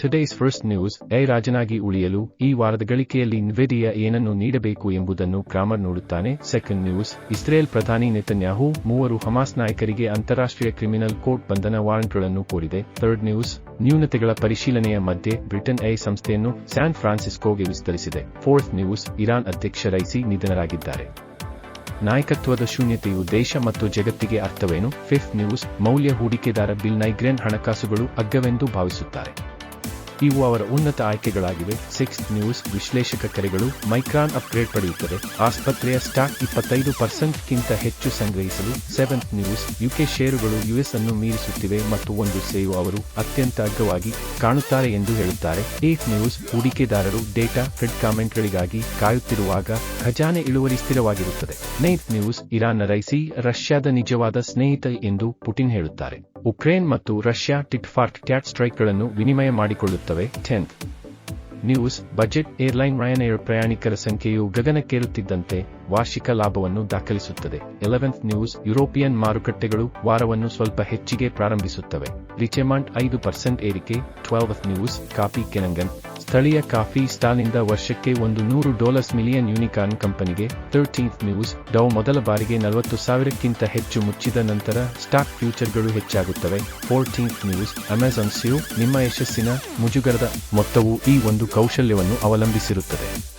Today's first news, ರಾಜನಾಗಿ ಉಳಿಯಲು ಈ ವಾರದ ಗಳಿಕೆಯಲ್ಲಿ ನ್ವಿಡಿಯಾ ಏನನ್ನು ನೀಡಬೇಕು ಎಂಬುದನ್ನು ಕ್ರಾಮರ್ ನೋಡುತ್ತಾನೆ. ಸೆಕೆಂಡ್ ನ್ಯೂಸ್, ಇಸ್ರೇಲ್ ಪ್ರಧಾನಿ ನೆತನ್ಯಾಹು 3 ಹಮಾಸ್ ನಾಯಕರಿಗೆ ಅಂತಾರಾಷ್ಟ್ರೀಯ ಕ್ರಿಮಿನಲ್ ಕೋರ್ಟ್ ಬಂಧನ ವಾರೆಂಟ್ಗಳನ್ನು ಕೋರಿದೆ. ಥರ್ಡ್ ನ್ಯೂಸ್, ನ್ಯೂನತೆಗಳ ಪರಿಶೀಲನೆಯ ಮಧ್ಯೆ ಬ್ರಿಟನ್ ಸಂಸ್ಥೆಯನ್ನು ಸ್ಯಾನ್ ಫ್ರಾನ್ಸಿಸ್ಕೋಗೆ ವಿಸ್ತರಿಸಿದೆ. ಫೋರ್ತ್ ನ್ಯೂಸ್, ಇರಾನ್ ಅಧ್ಯಕ್ಷ ರೈಸಿ ನಿಧನರಾಗಿದ್ದಾರೆ. ನಾಯಕತ್ವದ ಶೂನ್ಯತೆಯು ದೇಶ ಮತ್ತು ಜಗತ್ತಿಗೆ ಅರ್ಥವೇನು? ಫಿಫ್ತ್ ನ್ಯೂಸ್, ಮೌಲ್ಯ ಹೂಡಿಕೆದಾರ ಬಿಲ್ ನೈಗ್ರೆನ್ ಹಣಕಾಸುಗಳು ಅಗ್ಗವೆಂದು ಭಾವಿಸುತ್ತಾರೆ. ಇವು ಅವರ ಉನ್ನತ ಆಯ್ಕೆಗಳಾಗಿವೆ. ಸಿಕ್ಸ್ತ್ ನ್ಯೂಸ್, ವಿಶ್ಲೇಷಕ ಕರೆಗಳು ಮೈಕ್ರಾನ್ ಅಪ್ಗ್ರೇಡ್ ಪಡೆಯುತ್ತದೆ. ಆಸ್ಪತ್ರೆಯ ಸ್ಟಾಕ್ 25% ಹೆಚ್ಚು ಸಂಗ್ರಹಿಸಲು. ಸೆವೆಂತ್ ನ್ಯೂಸ್, ಯುಕೆ ಷೇರುಗಳು ಯುಎಸ್ ಅನ್ನು ಮೀರಿಸುತ್ತಿವೆ ಮತ್ತು ಒಂದು ಸೇವು ಅವರು ಅತ್ಯಂತ ಅಗ್ಗವಾಗಿ ಕಾಣುತ್ತಾರೆ ಎಂದು ಹೇಳುತ್ತಾರೆ. ಏತ್ ನ್ಯೂಸ್, ಹೂಡಿಕೆದಾರರು ಡೇಟಾ ಫೆಡ್ ಕಾಮೆಂಟ್ಗಳಿಗಾಗಿ ಕಾಯುತ್ತಿರುವಾಗ ಖಜಾನೆ ಇಳುವರಿ ಸ್ಥಿರವಾಗಿರುತ್ತದೆ. ನೈನ್ತ್ ನ್ಯೂಸ್, ಇರಾನ್ನ ರೈಸಿ ರಷ್ಯಾದ ನಿಜವಾದ ಸ್ನೇಹಿತ ಎಂದು ಪುಟಿನ್ ಹೇಳುತ್ತಾರೆ. ಉಕ್ರೇನ್ ಮತ್ತು ರಷ್ಯಾ ಟಿಟ್ ಫಾರ್ ಟ್ಯಾಟ್ ಸ್ಟ್ರೈಕ್ಗಳನ್ನು ವಿನಿಮಯ ಮಾಡಿಕೊಳ್ಳುತ್ತವೆ. 10th ನ್ಯೂಸ್, ಬಜೆಟ್ ಏರ್ಲೈನ್ ರಯಾನ್‌ಏರ್ ಪ್ರಯಾಣಿಕರ ಸಂಖ್ಯೆಯು ಗಗನಕ್ಕೇರುತ್ತಿದ್ದಂತೆ ವಾರ್ಷಿಕ ಲಾಭವನ್ನು ದಾಖಲಿಸುತ್ತದೆ. 11th ನ್ಯೂಸ್, ಯುರೋಪಿಯನ್ ಮಾರುಕಟ್ಟೆಗಳು ವಾರವನ್ನು ಸ್ವಲ್ಪ ಹೆಚ್ಚಿಗೆ ಪ್ರಾರಂಭಿಸುತ್ತವೆ. ರಿಚೆಮಾಂಡ್ 5% ಏರಿಕೆ. 12th ನ್ಯೂಸ್, ಕಾಫಿ ಕೆನಂಗನ್ ಸ್ಥಳೀಯ ಕಾಫಿ ಸ್ಟಾಲ್ನಿಂದ ವರ್ಷಕ್ಕೆ $100 ಮಿಲಿಯನ್ ಯೂನಿಕಾರ್ನ್ ಕಂಪನಿಗೆ. 13th ನ್ಯೂಸ್, ಡೌ ಮೊದಲ ಬಾರಿಗೆ 40,000ಕ್ಕಿಂತ ಹೆಚ್ಚು ಮುಚ್ಚಿದ ನಂತರ ಸ್ಟಾಕ್ ಫ್ಯೂಚರ್ಗಳು ಹೆಚ್ಚಾಗುತ್ತವೆ. 14th ನ್ಯೂಸ್, ಅಮೆಜಾನ್ ಸಿಇಒ, ನಿಮ್ಮ ಯಶಸ್ಸಿನ ಮುಜುಗರದ ಮೊತ್ತವು ಈ ಒಂದು ಕೌಶಲ್ಯವನ್ನು ಅವಲಂಬಿಸಿರುತ್ತದೆ.